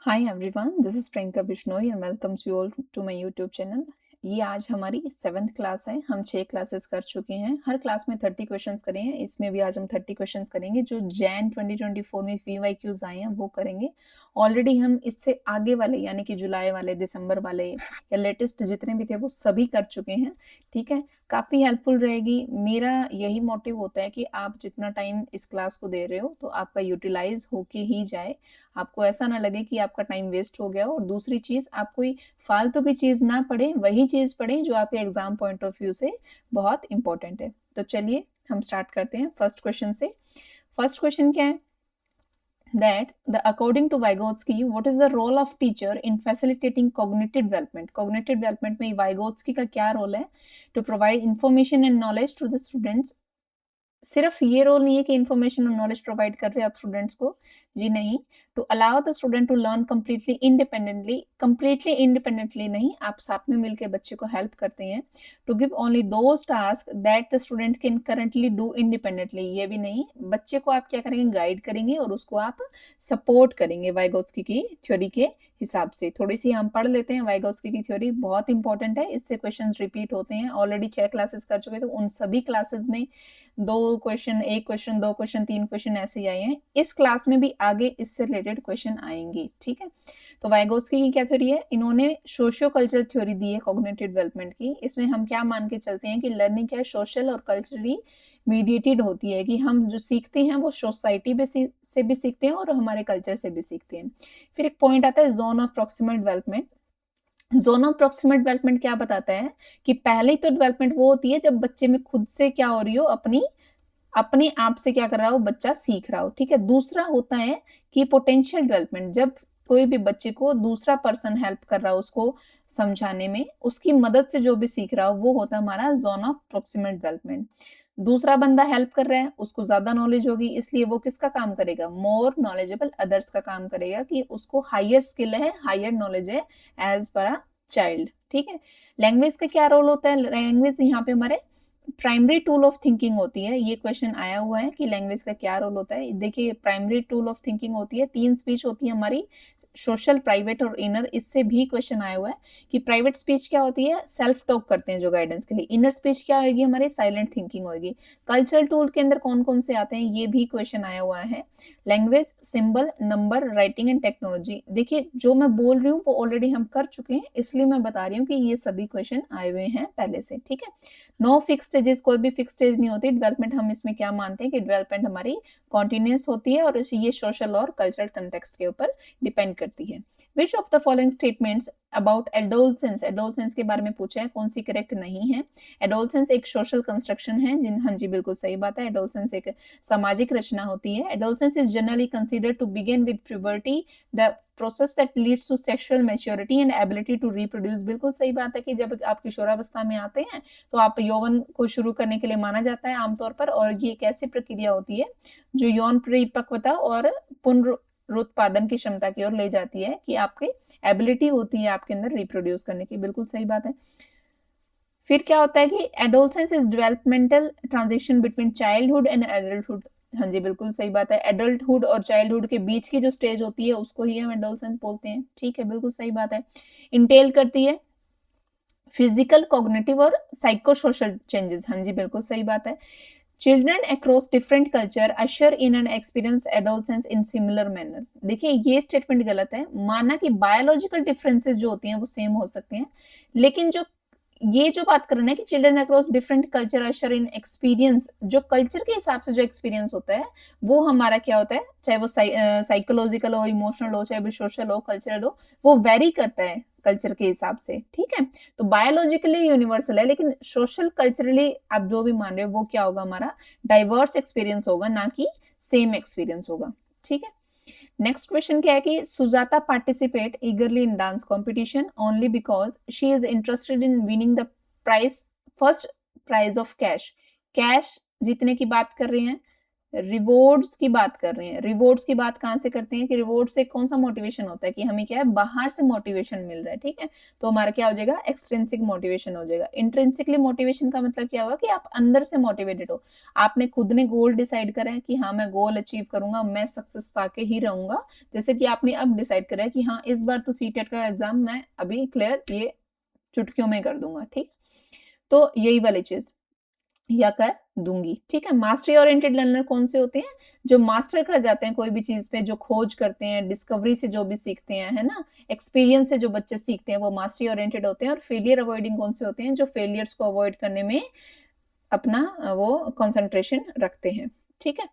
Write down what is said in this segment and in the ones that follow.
Hi everyone, this is Priyanka Bishnoi and welcomes you all to my YouTube channel. ये आज हमारी 7th class है। हम 6 classes कर चुके हैं। हर क्लास में 30 क्वेश्चंस करे हैं। इसमें भी आज हम 30 क्वेश्चंस करेंगे। जो जैन 2024 में VYQs आए हैं वो करेंगे। ऑलरेडी हम इससे आगे वाले यानी कि जुलाई वाले, दिसंबर वाले या लेटेस्ट जितने भी थे वो सभी कर चुके हैं। ठीक है, काफ़ी हेल्पफुल रहेगी। मेरा यही मोटिव होता है कि आप जितना टाइम इस क्लास को दे रहे हो तो आपका यूटिलाइज होके ही जाए। आपको ऐसा ना लगे कि आपका टाइम वेस्ट हो गया हो। और दूसरी चीज़, आप कोई फालतू की चीज़ ना पढ़ें, वही चीज़ पढ़ें जो आपके एग्ज़ाम पॉइंट ऑफ व्यू से बहुत इम्पोर्टेंट है। तो चलिए हम स्टार्ट करते हैं फर्स्ट क्वेश्चन से। फर्स्ट क्वेश्चन क्या है? That according to Vygotsky, what is the role of teacher in facilitating cognitive development? Cognitive development में Vygotsky का क्या रोल है? To provide information and knowledge to the students. सिर्फ ये रोल नहीं है कि इन्फॉर्मेशन और नॉलेज प्रोवाइड कर रहे हैं आप स्टूडेंट्स को। जी नहीं। To allow the student to learn completely independently नहीं, आप साथ में मिलकर बच्चे को हेल्प करते हैं। To give only those task that the student can currently do independently, ये भी नहीं। बच्चे को आप क्या करेंगे? गाइड करेंगे और उसको आप सपोर्ट करेंगे वाइगोत्स्की की थ्योरी के हिसाब से। थोड़ी सी हम पढ़ लेते हैं। वाइगोत्स्की की थ्योरी बहुत इंपॉर्टेंट है, इससे क्वेश्चंस रिपीट होते हैं। ऑलरेडी 6 क्लासेस कर चुके, तो उन सभी क्लासेस में 2 क्वेश्चन, 1 क्वेश्चन, 2 क्वेश्चन, 3 क्वेश्चन ऐसे ही आए हैं। इस क्लास में भी आगे इससे रिलेटेड क्वेश्चन आएंगे। ठीक है, तो वाइगोत्स्की की क्या थ्योरी है? इन्होंने सोशियो कल्चरल थ्योरी दी है कॉग्निटिव डेवलपमेंट की। इसमें हम क्या मान के चलते हैं कि लर्निंग क्या है? सोशल और कल्चरली मीडिएटेड होती है, कि हम जो सीखते हैं वो सोसाइटी से भी सीखते हैं और हमारे कल्चर से भी सीखते हैं। फिर एक पॉइंट आता है zone of proximal development. Zone of proximal development क्या बताता है? कि पहले तो डेवलपमेंट वो होती है जब बच्चे में खुद से क्या हो रही हो, अपने आप से क्या कर रहा हो, बच्चा सीख रहा हो। ठीक है, दूसरा होता है कि पोटेंशियल डेवलपमेंट, जब कोई भी बच्चे को दूसरा पर्सन हेल्प कर रहा हो उसको समझाने में, उसकी मदद से जो भी सीख रहा हो, वो होता है हमारा जोन ऑफ प्रॉक्सिमल डेवलपमेंट। दूसरा बंदा हेल्प कर रहा है, उसको ज्यादा नॉलेज होगी, इसलिए वो किसका काम करेगा? मोर नॉलेजेबल अदर्स का काम करेगा, कि उसको हायर स्किल है, हायर नॉलेज है एज पर अ चाइल्ड। ठीक है, लैंग्वेज का क्या रोल होता है? लैंग्वेज यहाँ पे हमारे प्राइमरी टूल ऑफ थिंकिंग होती है। ये क्वेश्चन आया हुआ है कि लैंग्वेज का क्या रोल होता है। देखिए, प्राइमरी टूल ऑफ थिंकिंग होती है। 3 स्पीच होती है हमारी, सोशल, प्राइवेट और इनर। इससे भी क्वेश्चन आया हुआ है कि प्राइवेट स्पीच क्या होती है? सेल्फ टॉक करते हैं जो गाइडेंस के लिए। इनर स्पीच क्या होगी? हमारी साइलेंट थिंकिंग होगी। कल्चरल टूल के अंदर कौन कौन से आते हैं? ये भी क्वेश्चन आया हुआ है। Language, symbol, number, writing and technology. देखिए, जो मैं बोल रही हूँ वो ऑलरेडी हम कर चुके हैं, इसलिए मैं बता रही हूँ कि ये सभी क्वेश्चन आए हुए हैं पहले से। ठीक है, नो फिक्स स्टेजेस, कोई भी फिक्स स्टेज नहीं होती डेवलपमेंट। हम इसमें क्या मानते हैं कि डेवलपमेंट हमारी कॉन्टिन्यूस होती है और ये सोशल और कल्चरल कंटेक्स्ट के ऊपर डिपेंड करती है। Which of the following statements about adolescence, adolescence के बारे में पूछा है, कौन सी करेक्ट नहीं है? एडोलसेंस एक सोशल कंस्ट्रक्शन है। हाँ जी, बिल्कुल सही बात है। एडोलसेंस एक सामाजिक रचना होती है। Adolescence is generally considered to begin with puberty, the process that leads to sexual maturity and ability to reproduce. बिल्कुल सही बात है कि जब आप किशोरावस्था में आते हैं तो आप यौवन को शुरू करने के लिए माना जाता है आमतौर पर। और ये एक ऐसी प्रक्रिया होती है जो यौन परिपक्वता और पुनरुत्पादन की क्षमता की ओर ले जाती है, कि आपके एबिलिटी होती है आपके अंदर रिप्रोड्यूस करने की। बिल्कुल सही बात है। फिर क्या होता है कि adolescence is developmental transition between childhood and adulthood. हाँ जी, बिल्कुल सही बात है। एडल्टहुड और चाइल्डहुड के बीच की जो स्टेज होती है उसको ही हम एडोलसेंस बोलते हैं। ठीक है, बिल्कुल सही बात है। इंटेल करती है फिजिकल, कॉग्निटिव और साइको सोशल चेंजेस। हाँ जी, बिल्कुल सही बात है। Children across different culture usher in an experience adolescence in similar manner. देखिए, ये स्टेटमेंट गलत है। माना कि बायोलॉजिकल डिफरेंसेस जो होती हैं वो सेम हो सकते हैं, लेकिन जो ये जो बात कर रहे हैं कि children across different culture usher in experience, जो कल्चर के हिसाब से जो एक्सपीरियंस होता है वो हमारा क्या होता है, चाहे वो साइकोलॉजिकल हो, इमोशनल हो, चाहे वो सोशल हो, कल्चरल हो, वो वेरी करता है कल्चर के हिसाब से। ठीक है, तो बायोलॉजिकली यूनिवर्सल है, लेकिन सोशल कल्चरली आप जो भी मान रहे हो वो क्या होगा? हमारा डाइवर्स एक्सपीरियंस होगा, ना कि सेम एक्सपीरियंस होगा। ठीक है, नेक्स्ट क्वेश्चन क्या है कि Sujata participate eagerly in dance competition only because she is interested in winning the prize, first prize of cash. Cash जीतने की बात कर रहे हैं, रिवॉर्ड्स की बात कर रहे हैं। रिवॉर्ड्स की बात कहाँ से करते हैं कि रिवॉर्ड से कौन-सा मोटिवेशन होता है कि हमें क्या है बाहर से मोटिवेशन मिल रहा है, ठीक है? तो हमारा क्या हो जाएगा एक्सट्रिंसिक मोटिवेशन हो जाएगा। इंट्रिंसिकली मोटिवेशन का मतलब क्या होगा कि आप अंदर से मोटिवेटेड हो। आपने खुद ने गोल डिसाइड करा है कि हाँ, मैं गोल अचीव करूँगा, मैं सक्सेस पाके ही रहूँगा। जैसे कि आपने अब डिसाइड करा है कि हाँ, इस बार तो सीटेट का एग्ज़ाम मैं अभी क्लियर ये चुटकियों में कर दूँगा, ठीक? तो यही वाली चीज़। या कर दूँगी, ठीक है? मास्टरी ओरिएंटेड लर्नर कौन-से होते हैं? जो मास्टर कर जाते हैं कोई भी चीज़ पे, जो खोज करते हैं, डिस्कवरी से जो भी सीखते हैं, है ना? एक्सपीरियंस से जो बच्चे सीखते हैं, वो मास्टरी ओरिएंटेड होते हैं और फेलियर अवॉइडिंग कौन-से होते हैं? जो फेलियर्स को अवॉइड करने में अपना वो कंसंट्रेशन रखते हैं, ठीक है?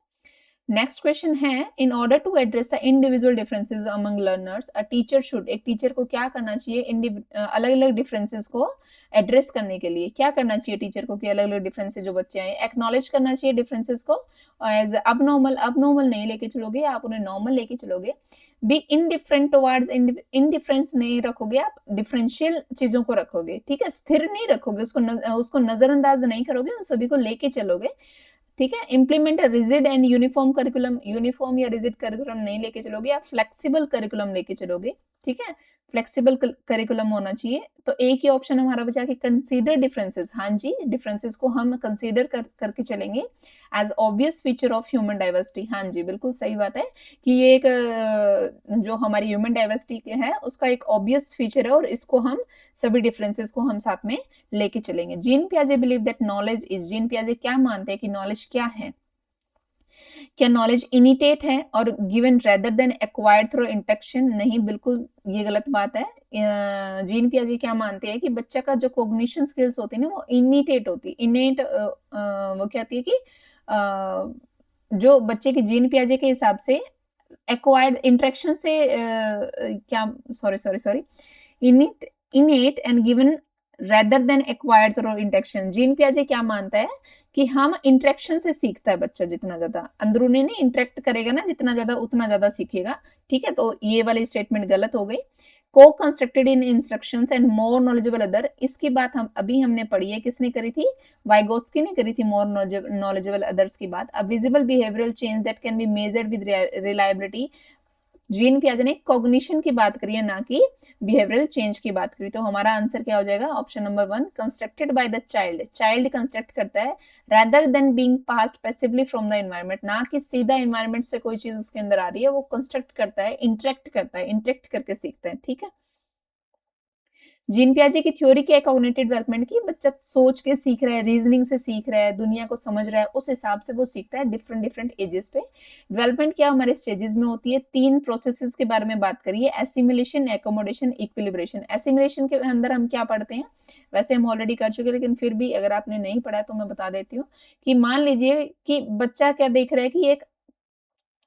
नेक्स्ट क्वेश्चन है in order to address the individual differences among learners a teacher should एक टीचर को क्या करना चाहिए अलग-अलग डिफरेंसेस को एड्रेस करने के लिए क्या करना चाहिए टीचर को कि अलग-अलग डिफरेंसेस जो बच्चे हैं एक्नॉलेज करना चाहिए डिफरेंसेस को एज अबनॉर्मल अबनॉर्मल नहीं लेके चलोगे आप उन्हें नॉर्मल लेके चलोगे बी इनडिफरेंट टुवर्ड्स इनडिफरेंस नहीं रखोगे आप डिफरेंशियल चीजों को रखोगे ठीक है स्थिर नहीं रखोगे उसको नजरअंदाज नहीं करोगे उन सभी को लेके चलोगे ठीक है implement rigid and uniform curriculum uniform या रिजिड करिकुलम नहीं लेके चलोगे आप फ्लेक्सिबल करिकुलम लेके चलोगे ठीक है फ्लेक्सिबल करिकुलम होना चाहिए तो एक ही ऑप्शन हमारा बचा कि कंसीडर डिफरेंसेस हाँ जी डिफरेंसेस को हम कंसीडर करके चलेंगे as obvious feature of human diversity हाँ जी बिल्कुल सही बात है कि ये एक जो हमारी ह्यूमन डाइवर्सिटी है उसका एक ऑब्वियस फीचर है और इसको हम सभी डिफरेंसेस को हम साथ में लेके चलेंगे gene पियाजे believe that knowledge is gene पियाजे क्या मानते हैं कि नॉलेज क्या है क्या नॉलेज इनिटेट है और given rather than acquired through interaction नहीं बिल्कुल ये गलत बात है जीन पियाजे क्या मानते हैं कि बच्चा का जो कोग्निशन स्किल्स होती है ना वो इनिटेट होती है इनेट वो क्या होती है कि जो बच्चे की जीन पियाजे के हिसाब से एक्वायर्ड इंटरेक्शन से क्या सॉरी इनिट innate and given rather than acquired through interaction Jean पियाजे क्या मानता है कि हम इंटरेक्शन से सीखता है बच्चा जितना ज्यादा अंदरूनी नहीं इंटरेक्ट करेगा ना जितना ज्यादा उतना ज्यादा सीखेगा ठीक है तो ये वाली स्टेटमेंट गलत हो गई को constructed in instructions and more knowledgeable other इसकी बात हम अभी हमने पढ़ी है किसने करी थी वाइगोस्की ने करी थी मोर नॉलेजेबल अदर्स की बात a visible behavioural change that can be measured with reliability Jean पियाजे ने कॉग्निशन की बात करी है ना कि बिहेवियरल चेंज की बात करी तो हमारा आंसर क्या हो जाएगा option number 1 constructed by the child child construct करता है rather than being passed passively from the environment ना कि सीधा एनवायरनमेंट से कोई चीज उसके अंदर आ रही है वो कंस्ट्रक्ट करता है इंटरेक्ट करके सीखता है ठीक है जीन पियाजे की थ्योरी क्या है कॉग्निटिव डेवलपमेंट की बच्चा सोच के सीख रहा है रीजनिंग से सीख रहा है दुनिया को समझ रहा है उस हिसाब से वो सीखता है डिफरेंट डिफरेंट एजेस पे डेवलपमेंट क्या हमारे स्टेजेस में होती है 3 प्रोसेसेस के बारे में बात करिए एसिमिलेशन एकोमोडेशन इक्विलिब्रेशन एसिमिलेशन के अंदर हम क्या पढ़ते हैं वैसे हम ऑलरेडी कर चुके हैं लेकिन फिर भी अगर आपने नहीं पढ़ा तो मैं बता देती हूँ कि मान लीजिए कि बच्चा क्या देख रहा है कि एक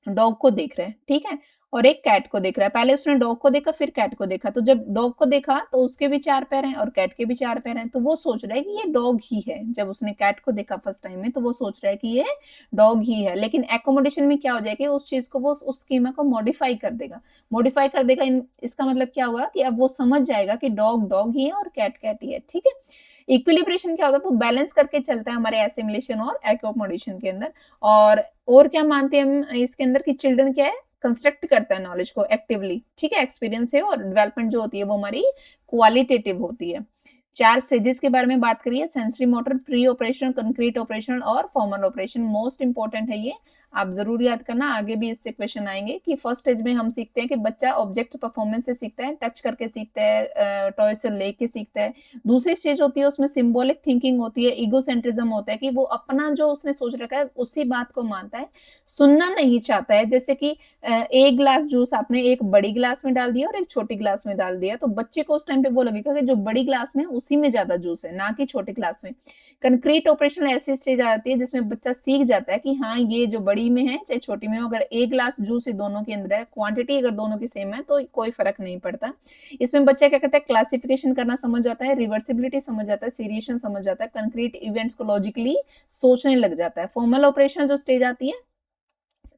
डॉग को देख रहा है, ठीक है? और एक कैट को देख रहा है। पहले उसने डॉग को देखा फिर कैट को देखा, तो जब डॉग को देखा तो उसके भी 4 पैर हैं और कैट के भी 4 पैर हैं, तो वो सोच रहा है कि ये डॉग ही है। जब उसने कैट को देखा फर्स्ट टाइम में तो वो सोच रहा है कि ये डॉग ही है। लेकिन एक्कोमोडेशन में क्या हो जाएगा उस चीज़ को वो उस स्कीमा को मॉडिफाई कर देगा। मॉडिफाई कर देगा इन इसका मतलब क्या होगा कि अब वो समझ जाएगा कि डॉग डॉग ही है और कैट कैट ही है, ठीक है? इक्विलिब्रेशन क्या होता है वो बैलेंस करके चलता है हमारे एसिमिलेशन और एक्कोमोडेशन के अंदर और क्या मानते हैं हम इसके अंदर कि चिल्ड्रन क्या है कंस्ट्रक्ट करता है नॉलेज को एक्टिवली ठीक है एक्सपीरियंस है और डेवलपमेंट जो होती है वो हमारी क्वालिटेटिव होती है 4 स्टेजेस के बारे में बात करिए sensory motor pre operational concrete operational और फॉर्मल ऑपरेशन मोस्ट इंपॉर्टेंट है ये आप जरूर याद करना आगे भी इससे क्वेश्चन आएंगे कि फर्स्ट स्टेज में हम सीखते हैं कि बच्चा ऑब्जेक्ट परफॉर्मेंस से सीखता है टच करके सीखता है टॉय से लेके सीखता है दूसरी स्टेज होती है उसमें सिंबॉलिक थिंकिंग होती है ईगोसेंट्रिज्म होता है कि वो अपना जो उसने सोच रखा है उसी बात को मानता है सुनना नहीं चाहता है जैसे कि एक ग्लास जूस आपने एक बड़ी गिलास में डाल दिया और एक छोटी गिलास में डाल दिया तो बच्चे को उस टाइम पे वो लगेगा कि जो बड़ी गिलास में उसी में ज्यादा जूस है ना कि छोटी गिलास में कंक्रीट ऑपरेशन ऐसी स्टेज आ जाती है जिसमें बच्चा सीख जाता है कि हाँ ये जो बड़ी में है चाहे छोटी में हो अगर एक गिलास जूस ही दोनों के अंदर है क्वांटिटी अगर दोनों की सेम है तो कोई फर्क नहीं पड़ता इसमें बच्चा क्या करता है क्लासिफिकेशन करना समझ जाता है रिवर्सिबिलिटी समझ जाता है सीरिएशन समझ जाता है कंक्रीट इवेंट्स को लॉजिकली सोचने लग जाता है फॉर्मल ऑपरेशन जो स्टेज आती है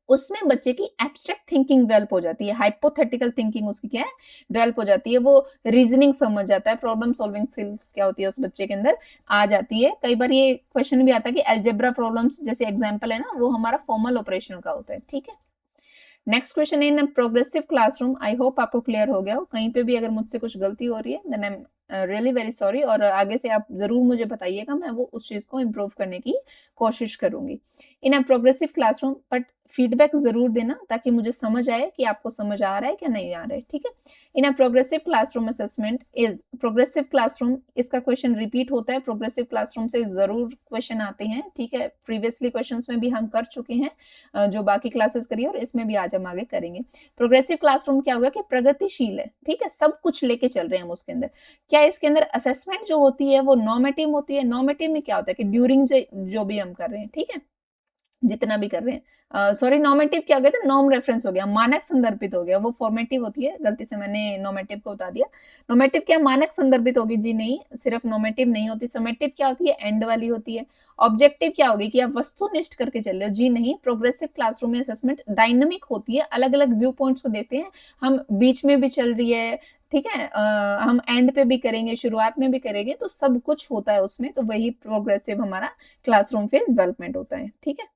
उसमें बच्चे की एब्स्ट्रैक्ट थिंकिंग डेवलप हो जाती है, हाइपोथेटिकल थिंकिंग उसकी क्या है, डेवलप हो जाती है, वो रीजनिंग समझ जाता है, प्रॉब्लम सॉल्विंग स्किल्स क्या होती है उस बच्चे के अंदर आ जाती है। कई बार ये क्वेश्चन भी आता है कि अलजेब्रा प्रॉब्लम्स जैसे एग्जांपल है ना, वो हमारा फॉर्मल ऑपरेशन का होता है, ठीक है। Next question in progressive classroom, I hope आपको क्लियर हो गया हो। कहीं पे भी अगर मुझसे कुछ गलती हो रही है then I am really very sorry, और आगे से आप जरूर मुझे बताइएगा, मैं वो उस चीज को इम्प्रूव करने की कोशिश करूंगी। In a progressive classroom, but feedback जरूर देना ताकि मुझे समझ आए कि आपको समझ आ रहा है क्या नहीं आ रहा है, ठीक है। In a progressive classroom assessment is, progressive classroom, इसका क्वेश्चन रिपीट होता है, प्रोग्रेसिव क्लासरूम से जरूर क्वेश्चन आते हैं, ठीक है। प्रीवियसली क्वेश्चंस में भी हम कर चुके हैं, जो बाकी क्लासेस करी और इसमें भी आज हम आगे करेंगे। प्रोग्रेसिव क्लासरूम क्या होगा कि प्रगतिशील है, ठीक है, सब कुछ लेके चल रहे हैं हम उसके अंदर। क्या इसके अंदर असेसमेंट जो होती है वो नॉर्मेटिव होती है, नॉर्मेटिव में क्या होता है कि ड्यूरिंग जो भी हम कर रहे हैं, ठीक है, जितना भी कर रहे हैं, सॉरी नॉर्मेटिव क्या हो गया था, नॉर्म रेफरेंस हो गया, मानक संदर्भित हो गया, वो फॉर्मेटिव होती है, गलती से मैंने नॉर्मेटिव को बता दिया। नॉर्मेटिव क्या मानक संदर्भित होगी, जी नहीं, सिर्फ नॉर्मेटिव नहीं होती, समेटिव क्या होती है, एंड वाली होती है। ऑब्जेक्टिव क्या होगी कि आप वस्तुनिष्ठ करके चल रहे हो, जी नहीं। प्रोग्रेसिव क्लासरूम में असेसमेंट डायनामिक होती है, अलग अलग व्यू पॉइंट्स को देते हैं, हम बीच में भी चल रही है, ठीक है, हम एंड पे भी करेंगे, शुरुआत में भी करेंगे, तो सब कुछ होता है उसमें, तो वही प्रोग्रेसिव हमारा क्लासरूम फिर डेवलपमेंट होता है, ठीक है।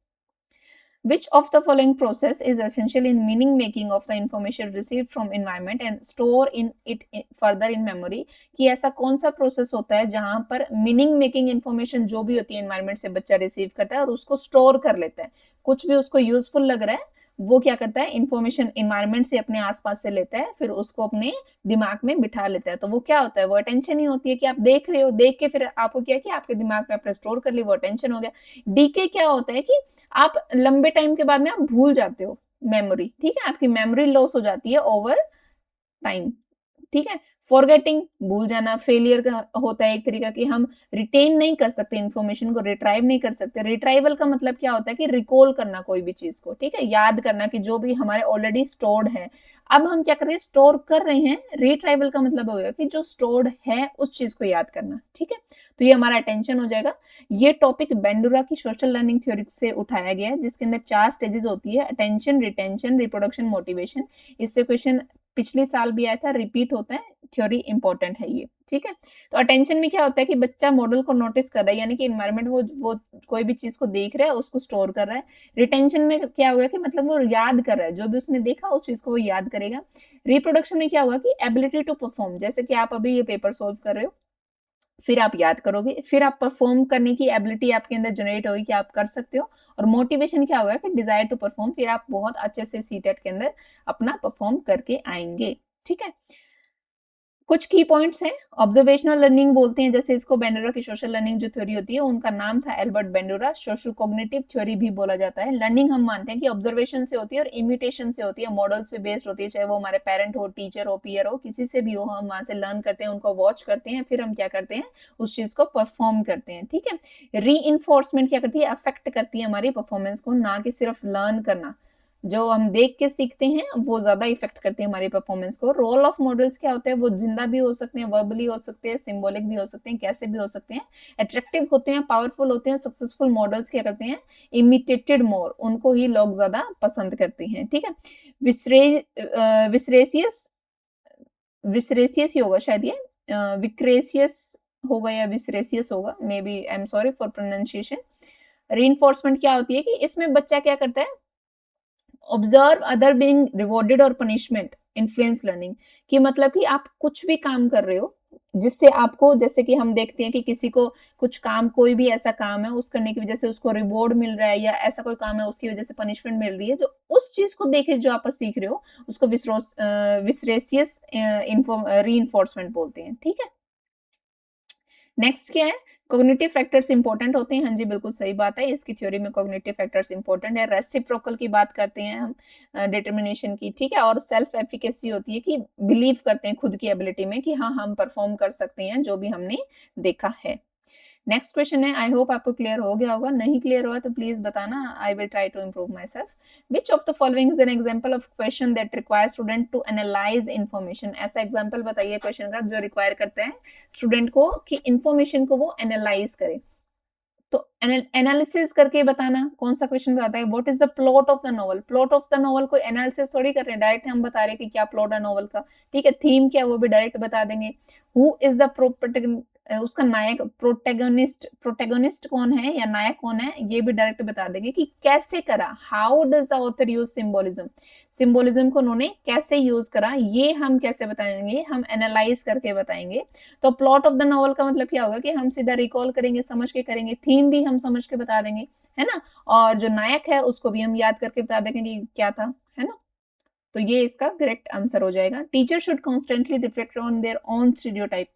Which of the following process is essential in meaning making of the information received from environment and store in it further in memory? कि ऐसा कौन सा प्रोसेस होता है जहां पर मीनिंग मेकिंग इंफॉर्मेशन जो भी होती है एनवायरमेंट से बच्चा रिसीव करता है और उसको स्टोर कर लेता है, कुछ भी उसको यूजफुल लग रहा है वो क्या करता है, इंफॉर्मेशन एनवायरमेंट से अपने आसपास से लेता है, फिर उसको अपने दिमाग में बिठा लेता है, तो वो क्या होता है, वो अटेंशन ही होती है कि आप देख रहे हो, देख के फिर आपको क्या कि आपके दिमाग में आपने स्टोर कर ली, वो अटेंशन हो गया। डीके क्या होता है कि आप लंबे टाइम के बाद में आप भूल जाते हो मेमोरी, ठीक है, आपकी मेमोरी लॉस हो जाती है ओवर टाइम, ठीक है। फॉरगेटिंग भूल जाना, फेलियर का होता है एक तरीका कि हम रिटेन नहीं कर सकते इंफॉर्मेशन को, रिट्राइव नहीं कर सकते। रिट्राइवल का मतलब क्या होता है कि रिकॉल करना कोई भी चीज को, ठीक है, याद करना कि जो भी हमारे ऑलरेडी स्टोर्ड है, अब हम क्या कर रहे हैं, स्टोर कर रहे हैं। रिट्राइवल का मतलब हो गया कि जो स्टोर्ड है उस चीज को याद करना, ठीक है, तो ये हमारा अटेंशन हो जाएगा। ये टॉपिक बेंडुरा की सोशल लर्निंग थ्योरी से उठाया गया है, जिसके अंदर 4 स्टेजेस होती है, अटेंशन, रिटेंशन, रिप्रोडक्शन, मोटिवेशन। इससे क्वेश्चन पिछले साल भी आया था, रिपीट होता है, थ्योरी इंपॉर्टेंट है ये, ठीक है। तो अटेंशन में क्या होता है कि बच्चा मॉडल को नोटिस कर रहा है, यानी कि एनवायरनमेंट वो कोई भी चीज को देख रहा है, उसको स्टोर कर रहा है। रिटेंशन में क्या होगा कि मतलब वो याद कर रहा है, जो भी उसने देखा उस चीज को वो याद करेगा। रिप्रोडक्शन में क्या होगा कि एबिलिटी टू परफॉर्म, जैसे कि आप अभी ये पेपर सोल्व कर रहे हो, फिर आप याद करोगे, फिर आप परफॉर्म करने की एबिलिटी आपके अंदर जनरेट होगी कि आप कर सकते हो। और मोटिवेशन क्या होगा कि डिजायर टू परफॉर्म, फिर आप बहुत अच्छे से सीटेट के अंदर अपना परफॉर्म करके आएंगे, ठीक है। कुछ की पॉइंट्स हैं, ऑब्जर्वेशनल लर्निंग बोलते हैं, जैसे इसको बेंडुरा की सोशल लर्निंग जो थ्योरी होती है उनका नाम था एल्बर्ट बेंडुरा, सोशल कॉग्निटिव थ्योरी भी बोला जाता है। लर्निंग हम मानते हैं कि ऑब्जर्वेशन से होती है और इमिटेशन से होती है, मॉडल्स पे बेस्ड होती है, चाहे वो हमारे पेरेंट हो, टीचर हो, पीयर हो, किसी से भी हो, हम वहां से लर्न करते हैं, उनको वॉच करते हैं, फिर हम क्या करते हैं, उस चीज को परफॉर्म करते हैं, ठीक है। री क्या करती है, अफेक्ट करती है हमारी परफॉर्मेंस को, ना कि सिर्फ लर्न करना, जो हम देख के सीखते हैं वो ज्यादा इफेक्ट करते हैं हमारी परफॉर्मेंस को। रोल ऑफ मॉडल्स क्या होते हैं, वो जिंदा भी हो सकते हैं, वर्बली हो सकते हैं, सिंबॉलिक भी हो सकते हैं, कैसे भी हो सकते हैं, अट्रैक्टिव होते हैं, पावरफुल होते हैं। सक्सेसफुल मॉडल्स क्या करते हैं, इमिटेटेड मोर, उनको ही लोग ज्यादा पसंद करते हैं, ठीक है। विसरे विसरेसियस विसरेसियस ही होगा शायद ये, विक्रेसियस होगा या विसरेसियस होगा, may be, I am sorry for pronunciation. Reinforcement क्या होती है कि इसमें बच्चा क्या करता है, ऑब्जर्व अदर बीइंग रिवॉर्डेड और पनिशमेंट इन्फ्लुएंस लर्निंग, कि मतलब कि आप कुछ भी काम कर रहे हो जिससे आपको, जैसे कि हम देखते हैं कि किसी को कुछ काम, कोई भी ऐसा काम है उस करने की वजह से उसको रिवॉर्ड मिल रहा है, या ऐसा कोई काम है उसकी वजह से पनिशमेंट मिल रही है, जो उस चीज को देखे जो आप सीख रहे हो उसको विसरेसियस री बोलते हैं, ठीक है। नेक्स्ट क्या है, कॉग्निटिव फैक्टर्स इंपॉर्टेंट होते हैं, हाँ जी बिल्कुल सही बात है, इसकी थ्योरी में कॉग्निटिव फैक्टर्स इंपॉर्टेंट है। रेसिप्रोकल की बात करते हैं हम, डिटर्मिनेशन की, ठीक है, और सेल्फ एफिकेसी होती है कि बिलीव करते हैं खुद की एबिलिटी में कि हाँ हम परफॉर्म कर सकते हैं जो भी हमने देखा है। नेक्स्ट क्वेश्चन है, आई होप आपको क्लियर हो गया होगा, नहीं क्लियर हुआ तो प्लीज बताना, I will try to improve myself. Which of the following is an example of question that require student to analyse information, ऐसा एग्जाम्पल बताइए क्वेश्चन का जो रिक्वायर करते हैं स्टूडेंट को कि इन्फॉर्मेशन को वो एनालाइज करे। तो एनालिसिस करके बताना, कौन सा क्वेश्चन बताता है what is the plot of the novel. Plot of the novel कोई एनालिसिस थोड़ी कर रहे हैं, डायरेक्ट हम बता रहे हैं कि क्या प्लॉट है नॉवल का, ठीक है। थीम क्या है वो भी डायरेक्ट बता देंगे। हु इज द उसका नायक, प्रोटेगोनिस्ट कौन है या नायक कौन है, ये भी डायरेक्ट बता देंगे कि कैसे करा, how does the author use symbolism, symbolism को उन्होंने कैसे यूज करा, ये हम कैसे बताएंगे, हम एनालाइज करके बताएंगे। तो प्लॉट ऑफ द नॉवल का मतलब क्या होगा कि हम सीधा रिकॉल करेंगे, समझ के करेंगे, थीम भी हम समझ के बता देंगे, है ना। और जो नायक है उसको भी हम याद करके बता देंगे कि क्या था, है ना। तो ये इसका करेक्ट आंसर हो जाएगा। Teacher should constantly reflect on their own stereotype,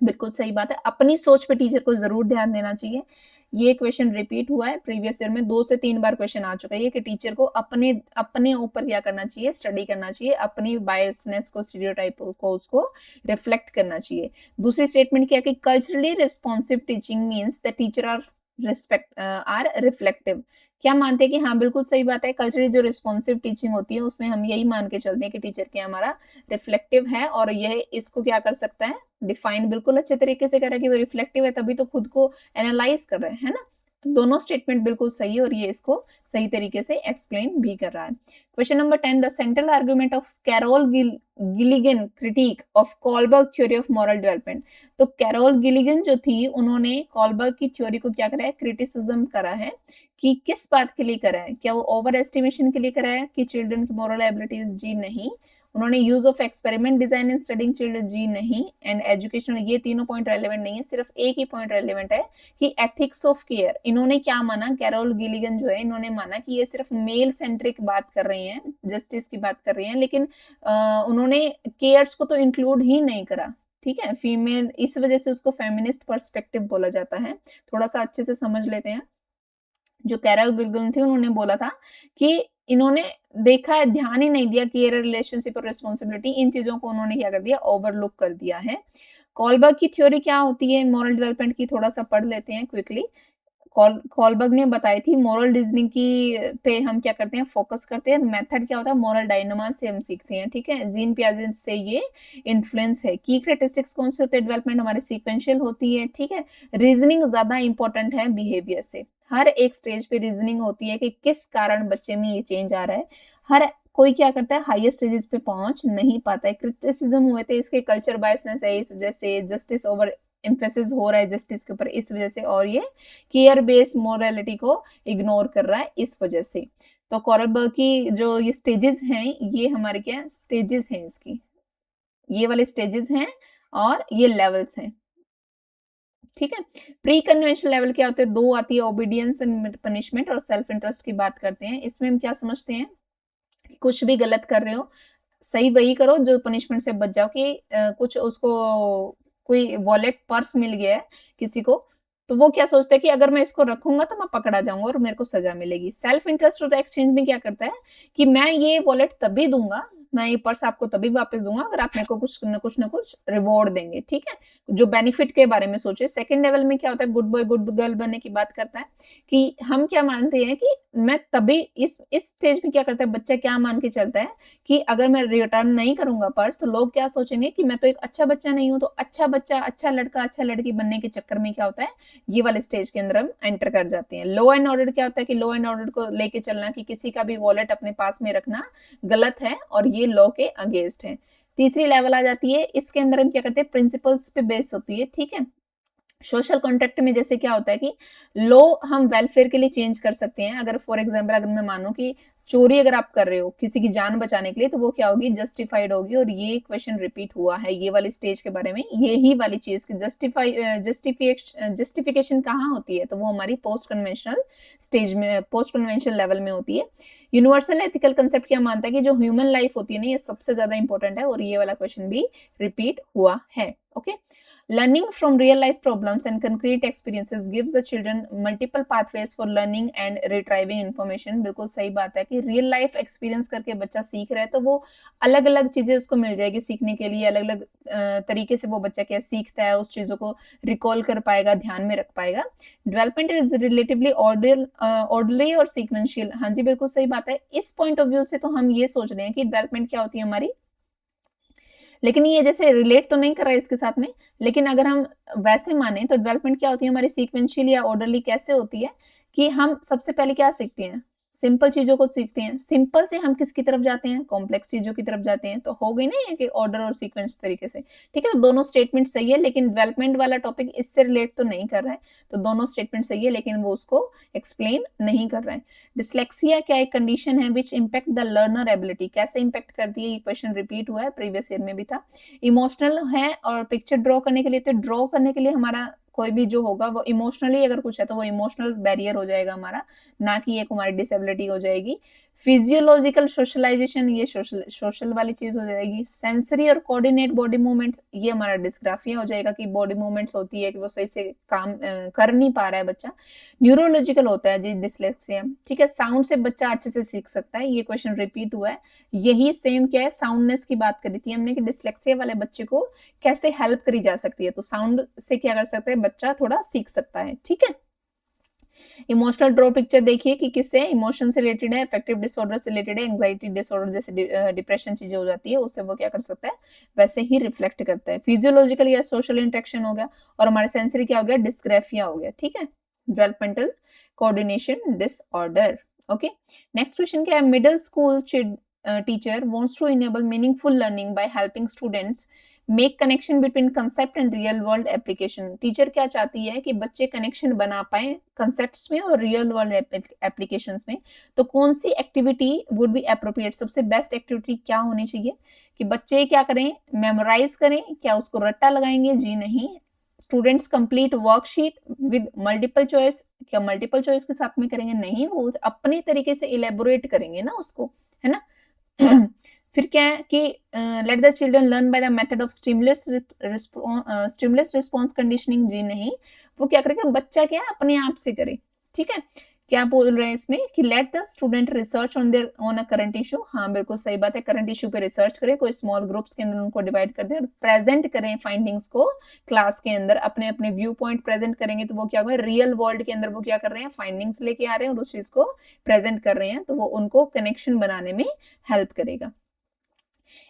बिल्कुल सही बात है। अपनी सोच पे टीचर को ज़रूर ध्यान देना चाहिए। ये क्वेश्चन रिपीट हुआ है प्रीवियस ईयर में, 2 से 3 बार क्वेश्चन आ चुका है ये कि टीचर को अपने अपने ऊपर क्या करना चाहिए, स्टडी करना चाहिए, अपनी बायसनेस को, स्टीरियोटाइप को उसको रिफ्लेक्ट करना चाहिए। दूसरी स्टेटमेंट क्या है कि culturally responsive teaching means the teacher are reflective. क्या मानते हैं कि हाँ, बिल्कुल सही बात है। कल्चरली जो रिस्पॉन्सिव टीचिंग होती है उसमें हम यही मान के चलते हैं कि टीचर क्या हमारा रिफ्लेक्टिव है, और यह इसको क्या कर सकता है, डिफाइन बिल्कुल अच्छे तरीके से करा कि वो रिफ्लेक्टिव है, तभी तो खुद को एनालाइज कर रहे हैं, है ना। तो दोनों स्टेटमेंट बिल्कुल सही है और ये इसको सही तरीके से एक्सप्लेन भी कर रहा है। Question number 10, the central argument of Carol Gilligan critique of Kohlberg theory of moral development. तो कैरोल गिलिगन जो थी, उन्होंने कॉलबर्ग की थ्योरी को क्या करा है, क्रिटिसिज्म करा है। कि किस बात के लिए करा है, क्या वो ओवर एस्टिमेशन के लिए करा है कि चिल्ड्रन की मोरल एबिलिटीज, जी नहीं। उन्होंने use of experiment design in studying children, जी नहीं। एंड एजुकेशनल, ये तीनों पॉइंट रेलेवेंट नहीं है, सिर्फ एक ही पॉइंट रेलेवेंट है कि एथिक्स ऑफ केयर। इन्होंने क्या माना, कैरोल गिलिगन जो है, इन्होंने माना कि ये सिर्फ मेल सेंट्रिक बात कर रही हैं, जस्टिस की बात कर रही हैं, लेकिन उन्होंने केयर्स को तो इंक्लूड ही नहीं करा, ठीक है। फीमेल, इस वजह से उसको फेमिनिस्ट पर्सपेक्टिव बोला जाता है। थोड़ा सा अच्छे से समझ लेते हैं। जो कैरल गिलगन थी, उन्होंने बोला था कि इन्होंने देखा है, ध्यान ही नहीं दिया कि ये रिलेशनशिप और रिस्पॉन्सिबिलिटी, इन चीजों को उन्होंने क्या कर दिया, ओवरलुक कर दिया है। कॉलबर्ग की थ्योरी क्या होती है मॉरल डेवलपमेंट की, थोड़ा सा पढ़ लेते हैं क्विकली। कॉलबर्ग ने बताई थी मोरल रीजनिंग की पे हम क्या करते हैं, फोकस करते हैं। मेथड क्या होता है, मोरल डायनामा से हम सीखते हैं, ठीक है। जीन पियाजे से ये इन्फ्लुएंस है। की कैरेक्टरिस्टिक्स कौन से होते हैं डेवलपमेंट, हमारे सीक्वेंशियल होती है, ठीक है। रीजनिंग ज्यादा इंपॉर्टेंट है बिहेवियर से। हर एक स्टेज पे रीजनिंग होती है कि किस कारण बच्चे में ये चेंज आ रहा है। हर कोई क्या करता है, हायर स्टेजेस पे पहुंच नहीं पाता है। क्रिटिसिज्म हुए थे इसके, कल्चर बायसनेस है इस वजह से, जस्टिस ओवर एम्फेसिस हो रहा है जस्टिस के ऊपर इस वजह से, और ये केयर बेस्ड मोरालिटी को इग्नोर कर रहा है इस वजह से। तो कॉरलबर्ग की जो ये स्टेजेस हैं, ये हमारे क्या स्टेजेस हैं इसकी, ये वाले स्टेजेस हैं और ये लेवल्स हैं, ठीक है। प्री कन्वेंशनल लेवल क्या होते हैं, दो आती है, ओबीडियंस एंड पनिशमेंट और सेल्फ इंटरेस्ट की बात करते हैं। इसमें हम क्या समझते हैं कि कुछ भी गलत कर रहे हो, सही वही करो जो पनिशमेंट से बच जाओ। कि कुछ उसको कोई वॉलेट पर्स मिल गया है किसी को, तो वो क्या सोचता है कि अगर मैं इसको रखूंगा तो मैं पकड़ा जाऊंगा और मेरे को सजा मिलेगी। सेल्फ इंटरेस्ट और एक्सचेंज में क्या करता है कि मैं ये वॉलेट तभी दूंगा, मैं ये पर्स आपको तभी वापस दूंगा अगर आप मेरे को कुछ न कुछ रिवॉर्ड देंगे, ठीक है। जो बेनिफिट के बारे में सोचे। सेकंड लेवल में क्या होता है, गुड बॉय गुड गर्ल बनने की बात करता है कि हम क्या मानते हैं कि मैं तभी इस स्टेज में क्या करता है, बच्चा क्या मान के चलता है कि अगर मैं रिटर्न नहीं करूंगा पर्स तो लोग क्या सोचेंगे कि मैं तो एक अच्छा बच्चा नहीं हूं। तो अच्छा बच्चा, अच्छा लड़का, अच्छा लड़की बनने के चक्कर में क्या होता है, ये वाले स्टेज के अंदर हम एंटर कर जाते हैं। लॉ एंड ऑर्डर क्या होता है कि लॉ एंड ऑर्डर को लेके चलना, कि किसी का भी वॉलेट अपने पास में रखना गलत है और ये लॉ के अगेंस्ट है। तीसरी लेवल आ जाती है, इसके अंदर हम क्या करते हैं, प्रिंसिपल्स पे बेस होती है, ठीक है। सोशल कॉन्ट्रैक्ट में जैसे क्या होता है कि लॉ हम वेलफेयर के लिए चेंज कर सकते हैं। अगर फॉर एग्जांपल अगर मैं मानूं कि चोरी अगर आप कर रहे हो किसी की जान बचाने के लिए, तो वो क्या होगी, जस्टिफाइड होगी। और ये क्वेश्चन रिपीट हुआ है ये वाली स्टेज के बारे में, ये ही वाली चीज की जस्टिफिकेशन कहाँ होती है, तो वो हमारी पोस्ट कन्वेंशनल स्टेज में, पोस्ट कन्वेंशनल लेवल में होती है। यूनिवर्सल एथिकल कंसेप्ट क्या मानता है कि जो ह्यूमन लाइफ होती है ना, ये सबसे ज्यादा इंपॉर्टेंट है, और ये वाला क्वेश्चन भी रिपीट हुआ है। Okay, learning from real life problems and concrete experiences gives the children multiple pathways for learning and retrieving information। बिल्कुल सही बात है कि रियल लाइफ एक्सपीरियंस करके बच्चा सीख रहा है, तो वो अलग अलग चीजें उसको मिल जाएगी सीखने के लिए। अलग अलग तरीके से वो बच्चा क्या सीखता है, उस चीजों को रिकॉल कर पाएगा, ध्यान में रख पाएगा। डेवलपमेंट इज रिलेटिवली ऑर्डरली और सीक्वेंशियल। हाँ जी, बिल्कुल सही बात है। इस पॉइंट ऑफ व्यू से तो हम ये सोच रहे हैं कि डेवलपमेंट क्या होती है हमारी, लेकिन ये जैसे रिलेट तो नहीं कर रहा है इसके साथ में, लेकिन अगर हम वैसे माने तो डेवलपमेंट क्या होती है हमारी सीक्वेंशियल या ऑर्डरली कैसे होती है कि हम सबसे पहले क्या सीखते हैं? सिंपल चीज़ों को सीखते हैं। सिंपल से हम किसकी तरफ जाते हैं? कॉम्प्लेक्स चीज़ों की तरफ जाते हैं। तो हो गई ना ये कि ऑर्डर और सीक्वेंस तरीके से। ठीक है? तो दोनों स्टेटमेंट सही है, लेकिन डेवलपमेंट वाला टॉपिक इससे रिलेट तो नहीं कर रहा है। तो दोनों स्टेटमेंट सही है, लेकिन वो उसको एक्सप्लेन नहीं कर रहा है। डिस्लेक्सिया क्या एक कंडीशन है which impact the learner ability, कैसे इम्पैक्ट करती है? ये क्वेश्चन रिपीट हुआ है, प्रीवियस ईयर में भी था। इमोशनल है और पिक्चर ड्रॉ करने के लिए, तो ड्रॉ करने के लिए हमारा कोई भी जो होगा वो इमोशनली अगर कुछ है तो वो इमोशनल बैरियर हो जाएगा हमारा, ना कि एक हमारी डिसेबिलिटी हो जाएगी। फिजियोलॉजिकल सोशलाइजेशन, ये सोशल सोशल वाली चीज हो जाएगी। सेंसरी और कोऑर्डिनेट बॉडी मूवमेंट्स, ये हमारा डिस्ग्राफिया हो जाएगा कि बॉडी मूवमेंट्स होती है कि वो सही से काम कर नहीं पा रहा है बच्चा। न्यूरोलॉजिकल होता है जी डिसलेक्सिया। ठीक है, साउंड से बच्चा अच्छे से सीख सकता है, ये क्वेश्चन रिपीट हुआ है। यही सेम क्या है, साउंडनेस की बात करी थी हमने कि डिसलेक्सिया वाले बच्चे को कैसे हेल्प करी जा सकती है। तो साउंड से क्या कर सकते हैं, बच्चा थोड़ा सीख सकता है। ठीक है, इमोशनल ड्रॉ पिक्चर देखिए कि किससे इमोशन से रिलेटेड है, अफेक्टिव डिसऑर्डर से रिलेटेड है, एंग्जाइटी डिसऑर्डर जैसे डिप्रेशन चीजें हो जाती है, उससे वो क्या कर सकता है, वैसे ही रिफ्लेक्ट करता है। फिजियोलॉजिकल या सोशल इंटरेक्शन हो गया, और हमारे सेंसरी क्या हो गया, डिस्ग्राफिया हो गया। ठीक है, developmental coordination disorder. Okay, next question क्या है, middle school teacher wants to enable meaningful learning by helping students make connection between concept and real world application. Teacher क्या चाहती है कि बच्चे कनेक्शन बना पाए कंसेप्ट्स में और रियल वर्ल्ड एप्लीकेशंस में। तो कौन सी एक्टिविटी वुड बी अप्रोप्रिएट, सबसे बेस्ट एक्टिविटी क्या होनी चाहिए कि बच्चे क्या करें, मेमोराइज करें, क्या उसको रट्टा लगाएंगे? जी नहीं। Students complete worksheet with multiple choice, क्या मल्टीपल चॉइस के साथ में करेंगे? नहीं, वो अपने तरीके से इलेबोरेट करेंगे ना उसको, है ना। फिर क्या है कि let the children learn by the method of stimulus response conditioning. जी नहीं, वो क्या करेगा, बच्चा क्या है अपने आप से करे। ठीक है, क्या बोल रहे हैं इसमें कि let the student research on their on a current issue. हाँ बिल्कुल सही बात है, करंट इशू पे रिसर्च करें, कोई स्मॉल ग्रुप्स के अंदर उनको डिवाइड कर दे और प्रेजेंट करें फाइंडिंग्स को क्लास के अंदर, अपने अपने व्यू पॉइंट प्रेजेंट करेंगे तो वो क्या होगा, रियल वर्ल्ड के अंदर वो क्या कर रहे हैं, फाइंडिंग्स लेके आ रहे हैं और उस चीज को प्रेजेंट कर रहे हैं, तो वो उनको कनेक्शन बनाने में हेल्प करेगा।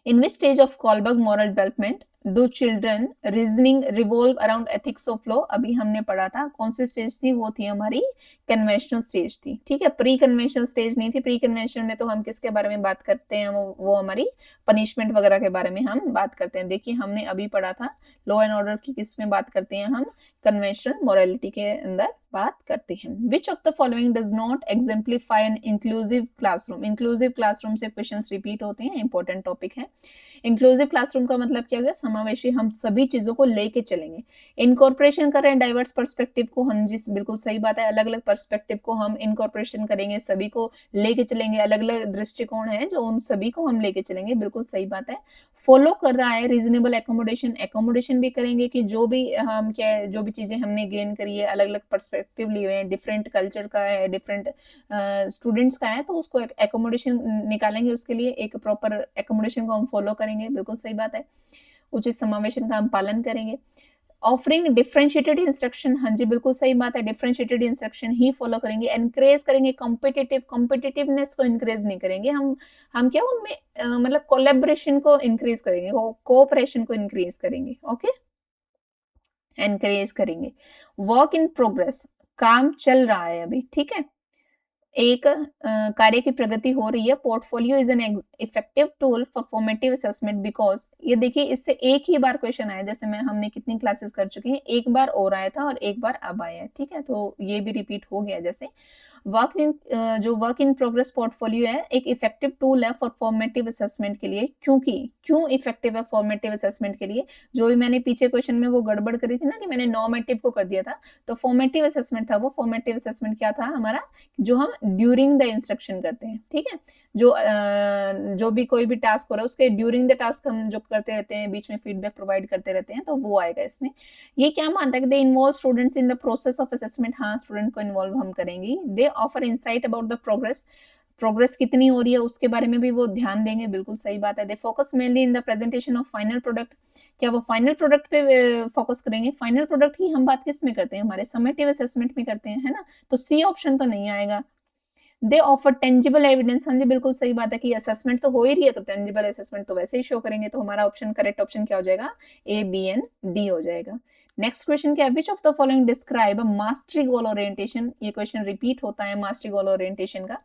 In which stage of Kohlberg moral development do children reasoning revolve around ethics of law? अभी हमने पढ़ा था, कौन सी स्टेज थी, वो थी हमारी कन्वेंशनल स्टेज थी। ठीक है, प्री कन्वेंशनल स्टेज नहीं थी। प्री कन्वेंशनल में तो हम किसके बारे में बात करते हैं, वो हमारी पनिशमेंट वगैरह के बारे में हम बात करते हैं। देखिए हमने अभी पढ़ा था लॉ एंड ऑर्डर की, किस में बात करते हैं हम, कन्वेंशनल मोरालिटी के अंदर बात करते हैं। Which of the following does not exemplify an inclusive classroom. Inclusive classroom से क्वेश्चंस रिपीट होते हैं, इंपॉर्टेंट टॉपिक है। इंक्लूसिव क्लासरूम का मतलब क्या हो गया, समावेशी, हम सभी चीजों को लेके चलेंगे। इनकॉर्पोरेशन कर रहे हैं डाइवर्स पर्सपेक्टिव को हम, जिस बिल्कुल सही बात है, अलग अलग पर्सपेक्टिव को हम इनकॉर्पोरेशन करेंगे, सभी को लेके चलेंगे, अलग अलग दृष्टिकोण है जो उन सभी को हम लेके चलेंगे, बिल्कुल सही बात है। फॉलो कर रहा है रीजनेबल एकोमोडेशन, एकोमोडेशन भी करेंगे कि जो भी हम क्या है, जो भी चीजें हमने गेन करी है, अलग अलग पर्सपेक्टिव लिए हुए हैं, डिफरेंट कल्चर का है, डिफरेंट स्टूडेंट्स का है, तो उसको एकोमोडेशन निकालेंगे, उसके लिए एक प्रॉपर एकोमोडेशन को हम फॉलो करेंगे, बिल्कुल सही बात है। उचित समावेशन का हम पालन करेंगे। ऑफरिंग डिफरेंशिएटेड इंस्ट्रक्शन, हाँ जी बिल्कुल सही बात है, डिफरेंशिएटेड इंस्ट्रक्शन ही फॉलो करेंगे। एनकरेज करेंगे कॉम्पिटिटिवनेस को इनकरेज नहीं करेंगे हम क्या उनमें मतलब कोलैबोरेशन को इंक्रीज करेंगे, कोऑपरेशन को इंक्रीज करेंगे। ओके, एनकरेज करेंगे। वर्क इन प्रोग्रेस, काम चल रहा है अभी, ठीक है, एक कार्य की प्रगति हो रही है। Portfolio is an effective tool for formative assessment because, ये देखिए इससे एक ही बार क्वेश्चन आया, जैसे मैं हमने कितनी क्लासेस कर चुके हैं, एक बार और आया था और एक बार अब आया है। ठीक है, तो ये भी रिपीट हो गया। जैसे जो वर्क इन प्रोग्रेस पोर्टफोलियो है, एक इफेक्टिव टूल है फॉर फॉर्मेटिव असेसमेंट के लिए। क्यों इफेक्टिव है फॉर्मेटिव असेसमेंट के लिए, जो भी मैंने पीछे क्वेश्चन में वो गड़बड़ करी थी ना कि मैंने नॉर्मेटिव को कर दिया था, तो फॉर्मेटिव असेसमेंट था वो। फॉर्मेटिव असेसमेंट क्या था हमारा, जो हम ड्यूरिंग द इंस्ट्रक्शन करते हैं। ठीक है, जो भी कोई भी टास्क हो रहा है उसके ड्यूरिंग द टास्क हम जो करते रहते हैं, बीच में फीडबैक प्रोवाइड करते रहते हैं, तो वो आएगा इसमें। ये क्या मानता है कि they involve students in the process of assessment, हाँ स्टूडेंट को इन्वॉल्व हम करेंगे। दे offer insight about the progress कितनी हो रही है उसके बारे में भी वो ध्यान देंगे, बिल्कुल सही बात है। They focus mainly in the presentation of final product, क्या वो फाइनल प्रोडक्ट पे फोकस करेंगे। फाइनल प्रोडक्ट की हम बात किस में करते हैं, हमारे समेटिव असेसमेंट में करते हैं, है ना, तो सी ऑप्शन तो नहीं आएगा। दे ऑफर टेंजिबल एविडेंस, हाँ जी बिल्कुल सही बात है कि असेसमेंट तो हो ही रही है, तो टेंजिबल असेसमेंट तो वैसे ही शो करेंगे, तो हमारा ऑप्शन करेक्ट ऑप्शन क्या हो जाएगा, ए, बी एंड डी हो जाएगा। नेक्स्ट क्वेश्चन क्या है, which of the following describe mastery goal orientation, ये क्वेश्चन रिपीट होता है मास्टरी गोल ओरिएंटेशन का।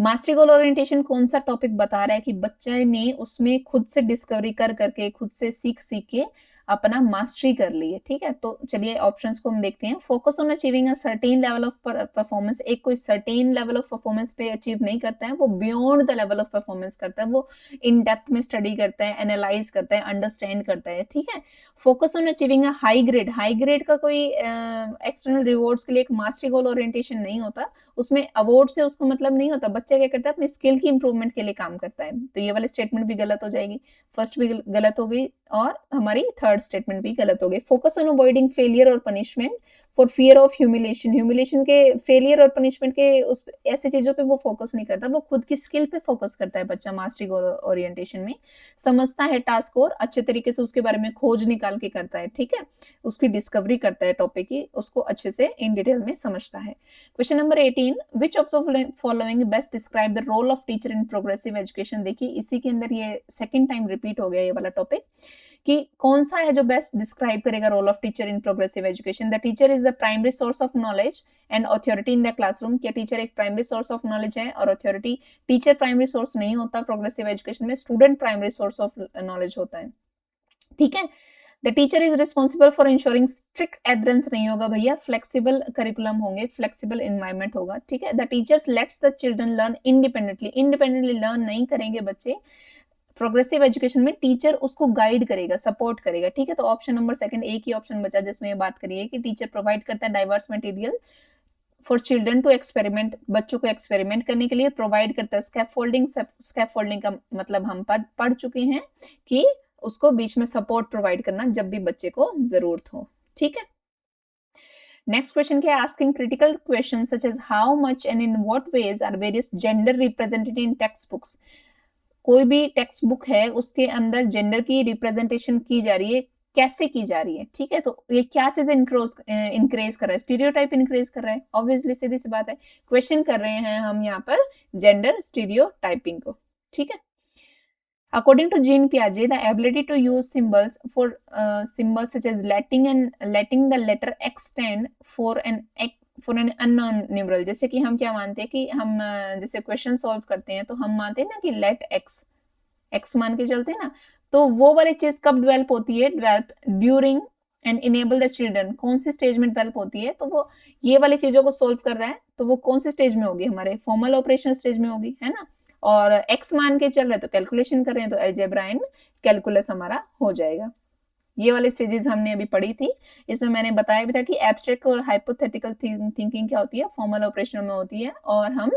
मास्टरी गोल ओरिएंटेशन कौन सा टॉपिक बता रहा है कि बच्चे ने उसमें खुद से डिस्कवरी कर करके, खुद से सीख सीख के अपना मास्टरी कर ली है, ठीक है। तो चलिए ऑप्शंस को हम देखते हैं। Focus on achieving a certain level of performance, एक कोई सर्टेन लेवल ऑफ परफॉर्मेंस पे अचीव नहीं करता है, वो beyond the level of performance करता है, वो इन डेप्थ में स्टडी करता है, एनालाइज करता है, अंडरस्टैंड करता है, ठीक है। Focus on achieving a high grade का कोई एक्सटर्नल रिवॉर्ड्स के लिए एक मास्टरी गोल ओरिएंटेशन नहीं होता, उसमें अवार्ड से उसको मतलब नहीं होता, बच्चा क्या करता है अपनी स्किल की इंप्रूवमेंट के लिए काम करता है। तो ये वाली स्टेटमेंट भी गलत हो जाएगी, फर्स्ट भी गलत हो गई और हमारी थर्ड स्टेटमेंट भी गलत हो गई। फोकस ऑन अवॉइडिंग फेलियर और punishment for fear of humiliation, humiliation के, फेलियर और पनिशमेंट के उस ऐसी चीजों पे वो फोकस नहीं करता, वो खुद की स्किल पे फोकस करता है बच्चा मास्टरी गोल ओरिएंटेशन में। समझता है टास्क और अच्छे तरीके से उसके बारे में खोज निकाल के करता है, ठीक है, उसकी डिस्कवरी करता है टॉपिक की, उसको अच्छे से इन डिटेल में समझता है। Question number 18, which of the following best describe the role of teacher in progressive education. देखिए इसी के अंदर ये सेकंड टाइम रिपीट हो गया ये वाला टॉपिक कि कौन सा है जो बेस्ट डिस्क्राइब करेगा role of teacher in progressive education. The teacher is the primary source of knowledge and authority in the classroom. क्या टीचर एक प्राइमरी सोर्स ऑफ नॉलेज है और अथॉरिटी, टीचर प्राइमरी सोर्स नहीं होता प्रोग्रेसिव एजुकेशन में, student primary source of knowledge होता है, ठीक है। The teacher is responsible for ensuring, strict adherence नहीं होगा भैया, फ्लेक्सिबल करिकुलम होंगे, फ्लेक्सिबल एनवायरमेंट होगा, ठीक है। The teacher let's the children learn independently, independently learn नहीं करेंगे बच्चे, प्रोग्रेसिव एजुकेशन में टीचर उसको गाइड करेगा, सपोर्ट करेगा, ठीक है। तो ऑप्शन नंबर सेकंड एक ही ऑप्शन बचा जिसमें ये बात करिए कि टीचर प्रोवाइड करता है diverse material for children to experiment, बच्चों को एक्सपेरिमेंट करने के लिए प्रोवाइड करता है स्कैफोल्डिंग, स्कैफोल्डिंग का मतलब हम पढ़ चुके हैं कि उसको बीच में सपोर्ट प्रोवाइड करना जब भी बच्चे को जरूरत हो, ठीक है। नेक्स्ट क्वेश्चन क्या है, asking critical question such as how much and in what ways are various gender represented in textbooks. कोई भी टेक्स्ट बुक है उसके अंदर जेंडर की रिप्रेजेंटेशन की जा रही है, कैसे की जा रही है, ठीक है। तो ये क्या चीज इंक्रेज कर रहा है, स्टीरियोटाइप इंक्रेज कर रहा है, ऑब्वियसली सीधी सी बात है, क्वेश्चन कर रहे हैं हम यहाँ पर जेंडर स्टीरियोटाइपिंग को, ठीक है। According to Jean Piaget, the ability to use symbols for symbols such as letting the letter x stand for an unknown numeral, जैसे कि हम क्या मानते हैं कि हम जैसे क्वेश्चन सॉल्व करते हैं तो हम मानते हैं ना कि लेट x मान के चलते हैं ना, तो वो वाली चीज कब डेवलप होती है, develop during and enable the children, कौन सी स्टेज में डेवलप होती है, तो वो ये वाली चीजों को सोल्व कर रहा है तो वो कौन सी स्टेज में होगी, हमारे फॉर्मल ऑपरेशन स्टेज में होगी, है ना। और x मान के चल रहे हैं तो कैलकुलेशन कर रहे हैं तो अलजेब्रा एंड कैलकुलस हमारा हो जाएगा। ये वाली स्टेजेस हमने अभी पढ़ी थी, इसमें मैंने बताया भी था कि एब्स्ट्रैक्ट और हाइपोथेटिकल थिंकिंग क्या होती है, फॉर्मल ऑपरेशन में होती है, और हम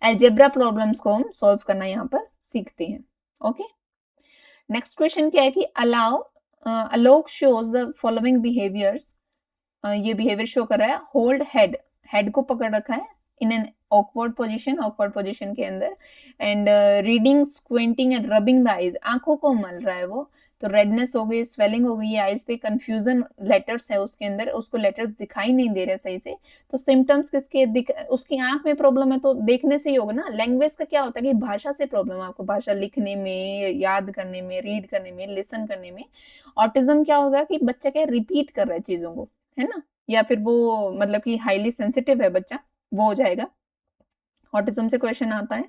अलजेब्रा प्रॉब्लम्स को हम सॉल्व करना यहाँ पर सीखते हैं, ओके। नेक्स्ट क्वेश्चन क्या है कि Alok shows the following behaviours, ये बिहेवियर शो कर रहा है, होल्ड हेड को पकड़ रखा है इन एन ऑकवर्ड पोजीशन के अंदर, and reading, squinting and rubbing the eyes, आंखों को मल रहा है वो, तो रेडनेस हो गई, स्वेलिंग हो गई, आईज पे कंफ्यूजन लेटर्स है उसके अंदर, उसको लेटर्स दिखाई नहीं दे रहे सही से, तो सिम्टम्स किसके उसकी आंख में प्रॉब्लम है तो देखने से ही होगा ना। लैंग्वेज का क्या होता है कि भाषा से प्रॉब्लम है आपको, भाषा लिखने में, याद करने में, रीड करने में, लिसन करने में। ऑटिज्म क्या होगा कि बच्चा क्या रिपीट कर रहा है चीजों को, है ना, या फिर वो मतलब कि हाईली सेंसिटिव है बच्चा, वो हो जाएगा, ऑटिज्म से क्वेश्चन आता है,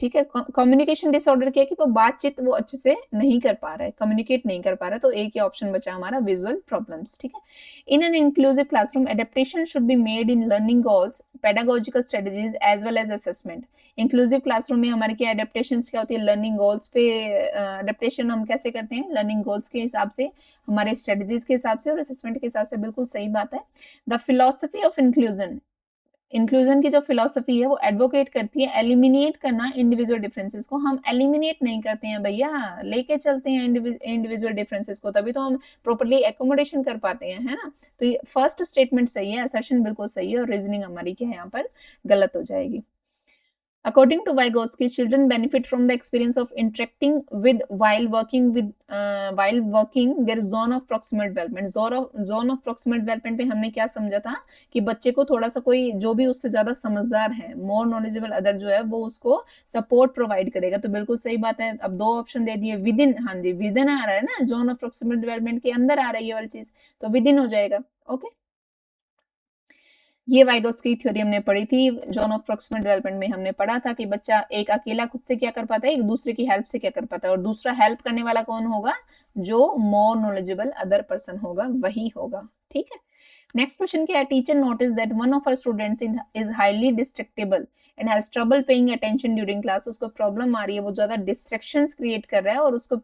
ठीक है। कम्युनिकेशन डिसऑर्डर क्या है कि वो बातचीत वो अच्छे से नहीं कर पा रहा है, कम्युनिकेट नहीं कर पा रहा है, तो एक ही ऑप्शन बचा हमारा विजुअल प्रॉब्लम्स, ठीक है। In an inclusive classroom adaptation should be made in learning goals, pedagogical strategies as well as assessment. Inclusive classroom में हमारे क्या एडेप्टेशन क्या होती है, लर्निंग गोल्स पे एडेप्टेशन हम कैसे करते हैं, लर्निंग गोल्स के हिसाब से, हमारे स्ट्रेटजीज के हिसाब से और असेसमेंट के हिसाब से, बिल्कुल सही बात है। The philosophy of inclusion, inclusion की जो फिलॉसफी है वो एडवोकेट करती है एलिमिनेट करना इंडिविजुअल डिफरेंसेस को, हम एलिमिनेट नहीं करते हैं भैया, लेके चलते हैं इंडिविजुअल डिफरेंसेस को, तभी तो हम प्रॉपर्ली एकोमोडेशन कर पाते हैं, है ना। तो ये फर्स्ट स्टेटमेंट सही है, असर्शन बिल्कुल सही है, और रीजनिंग हमारी क्या है यहाँ पर गलत हो जाएगी। According to Vygotsky, children benefit from the experience of interacting with while working their zone of proximal development. Zone of proximal development पे हमने क्या समझा था कि बच्चे को थोड़ा सा कोई जो भी उससे ज्यादा समझदार है, मोर नॉलेजेबल अदर जो है वो उसको सपोर्ट प्रोवाइड करेगा। तो बिल्कुल सही बात है। अब दो ऑप्शन दे दिए विद इन, हाँ जी विद इन आ रहा है ना, जोन ऑफ प्रोक्सिमल डेवलपमेंट के अंदर आ रही है ये वाली चीज, तो विद इन हो जाएगा। ओके, ये वाइगोत्स्की थ्योरी हमने पढ़ी थी। जोन ऑफ प्रॉक्सिमल डेवलपमेंट में हमने पढ़ा था कि बच्चा एक अकेला खुद से क्या कर पाता है, एक दूसरे की हेल्प से क्या कर पाता है, और दूसरा हेल्प करने वाला कौन होगा, जो मोर नॉलेजेबल अदर पर्सन होगा वही होगा। ठीक है, नेक्स्ट क्वेश्चन क्या है, teacher notice that one of our students is highly distractible and has trouble paying attention during class. उसको प्रॉब्लम आ रही है, वो ज्यादा डिस्ट्रैक्शंस क्रिएट कर रहा है और उसको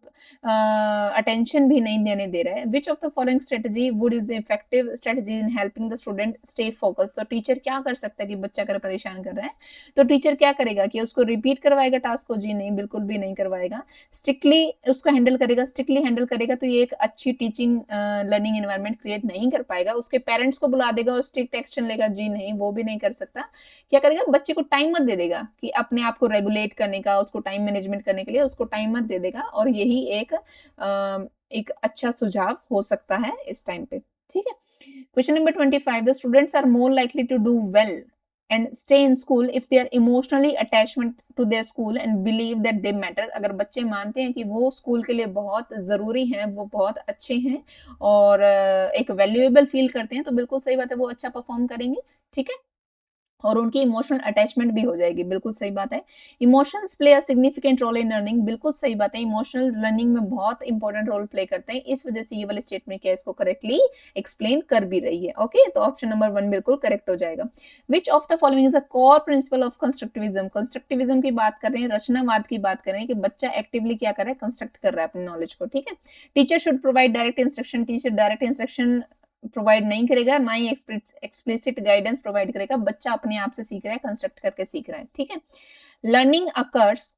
अटेंशन भी नहीं देने दे रहा है। Which of the following strategy would is effective strategy in helping the student stay focus. तो टीचर क्या कर सकता है कि बच्चा अगर परेशान कर रहा है तो टीचर क्या करेगा कि उसको रिपीट करवाएगा टास्क को, जी नहीं बिल्कुल भी नहीं करवाएगा। स्ट्रिक्टली उसको हैंडल करेगा, स्ट्रिक्टली हैंडल करेगा तो ये एक अच्छी टीचिंग लर्निंग एनवायरनमेंट क्रिएट नहीं कर पाएगा। उसके पेरेंट्स को बुला देगा और स्ट्रिक्ट एक्शन लेगा, जी नहीं वो भी नहीं कर सकता। क्या करेगा, बच्चे को टाइमर दे देगा कि अपने आप को रेगुलेट करने का, उसको टाइम मैनेजमेंट करने के लिए उसको टाइमर दे देगा, और यही एक अच्छा सुझाव हो सकता है इस टाइम पे। ठीक है, question number 25, the students are more likely to do well and stay in school if they are emotionally attachment to their school and believe that they matter। अगर बच्चे मानते हैं कि वो स्कूल के लिए बहुत जरूरी हैं, वो बहुत अच्छे हैं और एक वैल्यूएबल फील करते हैं, तो बिल्कुल सही बात है, वो अच्छा परफॉर्म करेंगे। ठीक है, और उनकी इमोशनल अटैचमेंट भी हो जाएगी, बिल्कुल सही बात है। Emotions play a significant role in learning, बिल्कुल सही बात है, इमोशनल लर्निंग में बहुत इंपॉर्टेंट रोल प्ले करते हैं। इस वजह से ये वाले स्टेटमेंट क्या इसको करेक्टली एक्सप्लेन कर भी रही है। ओके, तो ऑप्शन नंबर 1 बिल्कुल करेक्ट हो जाएगा। विच of the following is a core principle of constructivism. Constructivism की बात कर रहे हैं, रचनावाद की बात कर रहे हैं कि बच्चा एक्टिवली क्या कर रहा है, कंस्ट्रक्ट कर रहा है अपनी नॉलेज को। ठीक है, teacher should provide direct instruction, teacher direct instruction provide नहीं करेगा, ना ही एक्सप्लिसिट गाइडेंस प्रोवाइड करेगा। बच्चा अपने आप से सीख रहा है, कंस्ट्रक्ट करके सीख रहा है। ठीक है, learning occurs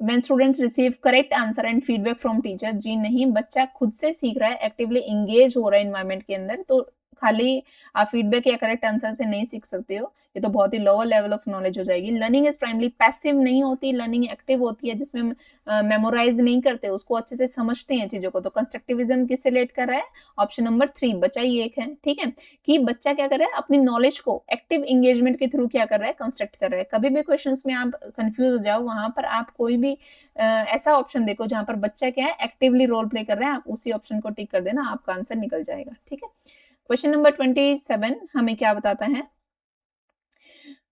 when students receive correct answer and feedback from teacher, जी नहीं, बच्चा खुद से सीख रहा है, एक्टिवली एंगेज हो रहा है एनवायरनमेंट के अंदर। तो खाली आप फीडबैक या करेक्ट आंसर से नहीं सीख सकते हो, ये तो बहुत ही लोअर लेवल ऑफ नॉलेज हो जाएगी। लर्निंग इज प्राइमली पैसिव नहीं होती, लर्निंग एक्टिव होती है, जिसमें मेमोराइज नहीं करते, उसको अच्छे से समझते हैं चीजों को। तो कंस्ट्रक्टिविज्म किससे रिलेट कर रहा है, ऑप्शन नंबर 3 बचा ही एक है। ठीक है, कि बच्चा क्या कर रहा है, अपनी नॉलेज को एक्टिव एंगेजमेंट के थ्रू क्या कर रहा है, कंस्ट्रक्ट कर रहा है। कभी भी क्वेश्चंस में आप कंफ्यूज हो जाओ, वहां पर आप कोई भी ऐसा ऑप्शन देखो जहां पर बच्चा क्या है, एक्टिवली रोल प्ले कर रहा है, आप उसी ऑप्शन को टिक कर देना, आपका आंसर निकल जाएगा। ठीक है, क्वेश्चन नंबर 27 हमें क्या बताता है,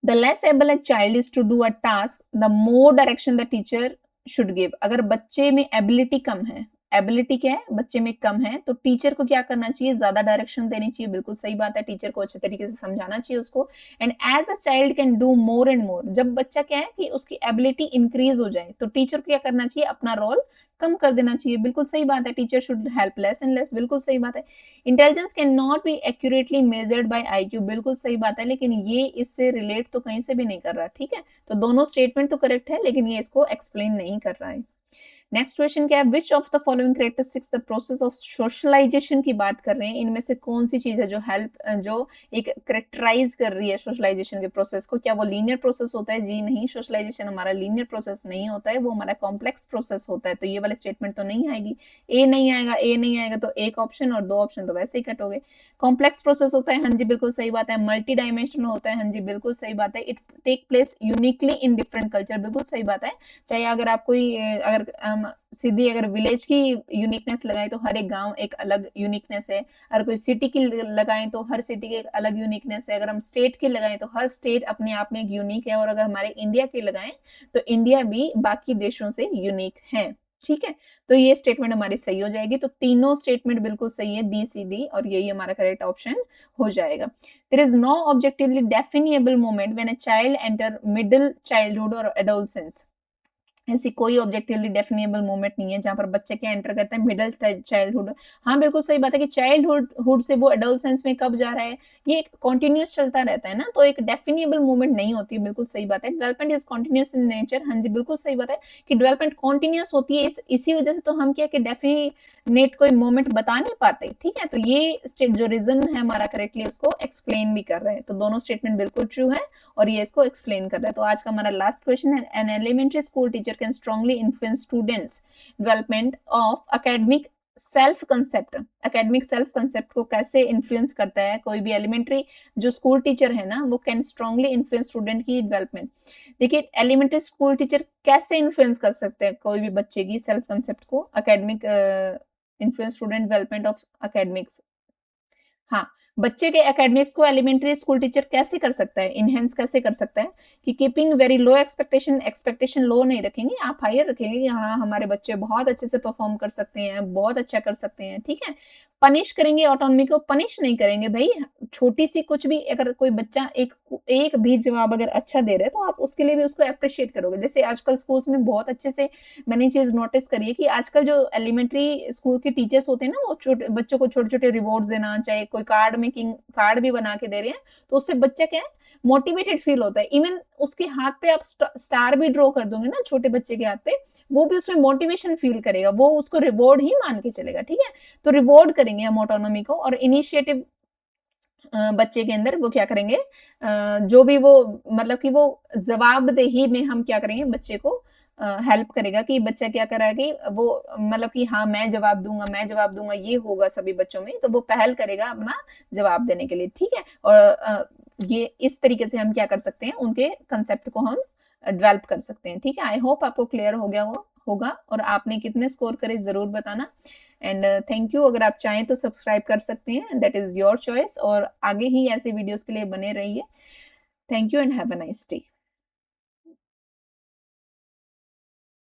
the less able a child is to do a task the more direction the teacher should give. अगर बच्चे में एबिलिटी कम है, एबिलिटी क्या है, बच्चे में कम है, तो टीचर को क्या करना चाहिए, ज्यादा डायरेक्शन देनी चाहिए। बिल्कुल सही बात है, टीचर को अच्छे तरीके से समझाना चाहिए उसको। And as a child can do more and more, जब बच्चा क्या है कि उसकी एबिलिटी इंक्रीज हो जाए तो टीचर को क्या करना चाहिए, अपना रोल कम कर देना चाहिए। बिल्कुल सही बात है, teacher should help less and less, बिल्कुल सही बात है। Intelligence can not be accurately measured by IQ, बिल्कुल सही बात है, लेकिन ये इससे रिलेट तो कहीं से भी नहीं कर रहा। ठीक है, तो दोनों स्टेटमेंट तो करेक्ट है, लेकिन ये इसको एक्सप्लेन नहीं कर रहा है। नेक्स्ट क्वेश्चन क्या है, which of the following characteristics the process of socialization की बात कर रहे हैं, इनमें से कौन सी चीज है जो जो एक करेक्टराइज कर रही है सोशलाइजेशन के प्रोसेस को। क्या वो लीनियर प्रोसेस होता है, जी नहीं, सोशलाइजेशन हमारा लीनियर प्रोसेस नहीं होता है, वो हमारा कॉम्प्लेक्स प्रोसेस होता है। तो ये वाले स्टेटमेंट तो नहीं आएगी, ए नहीं आएगा, ए नहीं आएगा तो एक ऑप्शन और दो ऑप्शन तो वैसे ही कट हो गए। कॉम्प्लेक्स प्रोसेस होता है, हाँ जी बिल्कुल सही बात है। मल्टी डायमेंशनल होता है, हाँ जी बिल्कुल सही बात है। It take place uniquely in different culture, बिल्कुल सही बात है। चाहे अगर आप कोई अगर सीधी अगर विलेज की यूनिकनेस लगाएं तो हर एक गांव एक अलग यूनिकनेस है, अगर कोई सिटी की लगाएं तो हर सिटी की एक अलग यूनिकनेस है, अगर हम स्टेट की लगाएं तो हर स्टेट अपने आप में एक यूनिक है, और अगर हमारे इंडिया की लगाएं तो इंडिया भी बाकी देशों से यूनिक है। ठीक है, तो ये स्टेटमेंट हमारी सही हो जाएगी। तो तीनों स्टेटमेंट बिल्कुल सही है, बी सी डी, और यही हमारा करेक्ट ऑप्शन हो जाएगा। There is no objectively definable moment when a child enter middle childhood और एडोलसेंस। ऐसी कोई ऑब्जेक्टिवली डेफिनेबल मोमेंट नहीं है जहां पर बच्चे क्या एंटर करता है, मिडिल चाइल्डहुड। हाँ बिल्कुल सही बात है कि चाइल्डहुड से वो एडोलसेंस में कब जा रहा है, ये कॉन्टिन्यूस चलता रहता है ना, तो एक डेफिनेबल मोमेंट नहीं होती। बिल्कुल सही बात है, development is continuous in nature, हाँ जी बिल्कुल सही बात है कि डेवलपमेंट कॉन्टिन्यूस होती है। इसी वजह से तो हम क्या कि नेट कोई मोमेंट बता नहीं पाते, ठीक है। तो ये स्टेट जो रीजन है हमारा करेक्टली उसको एक्सप्लेन भी कर रहे हैं। तो दोनों स्टेटमेंट बिल्कुल ट्रू है और ये इसको एक्सप्लेन कर रहा है। तो आज का हमारा लास्ट क्वेश्चन है, an elementary school teacher can strongly influence students development of academic self concept. Academic self concept को कैसे इन्फ्लुएंस करता है कोई भी एलिमेंट्री जो स्कूल टीचर है ना, वो कैन स्ट्रांगली इन्फ्लुएंस स्टूडेंट की डेवलपमेंट। देखिए एलिमेंट्री स्कूल टीचर कैसे इन्फ्लुएंस कर सकते हैं कोई भी बच्चे की सेल्फ कंसेप्ट को, academic influence student development of academics. हाँ, बच्चे के एकेडमिक्स को एलिमेंट्री स्कूल टीचर कैसे कर सकता है, इनहेंस कैसे कर सकता है कि keeping very low expectation, expectation low नहीं रखेंगे, आप हायर रखेंगे कि हाँ हमारे बच्चे बहुत अच्छे से परफॉर्म कर सकते हैं, बहुत अच्छा कर सकते हैं, ठीक है। पनिश करेंगे, ऑटोनॉमी को पनिश नहीं करेंगे भाई। छोटी सी कुछ भी अगर कोई बच्चा एक एक भी जवाब अगर अच्छा दे रहा है तो आप उसके लिए भी उसको अप्रिशिएट करोगे। जैसे आजकल स्कूल्स में बहुत अच्छे से मैंने चीज नोटिस करी है कि आजकल जो एलिमेंट्री स्कूल के टीचर्स होते हैं ना, वो छोटे बच्चों को छोटे छोटे रिवॉर्ड्स देना, चाहे कोई कार्ड मेकिंग कार्ड भी बना के दे रहे हैं, तो उससे बच्चा क्या है मोटिवेटेड फील होता है। इवन उसके हाथ पे आप स्टार भी ड्रॉ कर दोगे ना छोटे बच्चे के हाथ पे, वो भी उसमें मोटिवेशन फील करेगा, वो उसको रिवॉर्ड ही मान के चलेगा, ठीक है। तो रिवॉर्ड करेंगे हम ऑटोनॉमी को और इनिशिएटिव बच्चे के अंदर वो क्या करेंगे, जो भी वो मतलब कि वो जवाबदेही में हम क्या करेंगे बच्चे को हेल्प करेगा कि बच्चा क्या कर रहा है कि वो मतलब कि हाँ मैं जवाब दूंगा, मैं जवाब दूंगा, ये होगा सभी बच्चों में, तो वो पहल करेगा अपना जवाब देने के लिए, ठीक है। और ये इस तरीके से हम क्या कर सकते हैं, उनके कंसेप्ट को हम डेवलप कर सकते हैं, ठीक है। आई होप आपको क्लियर हो गया होगा और आपने कितने स्कोर करे जरूर बताना। And thank you. अगर आप चाहें तो सब्सक्राइब कर सकते हैं, दैट इज योर चॉइस, और आगे ही ऐसे वीडियोस के लिए बने रहिए। Thank you and have a nice day.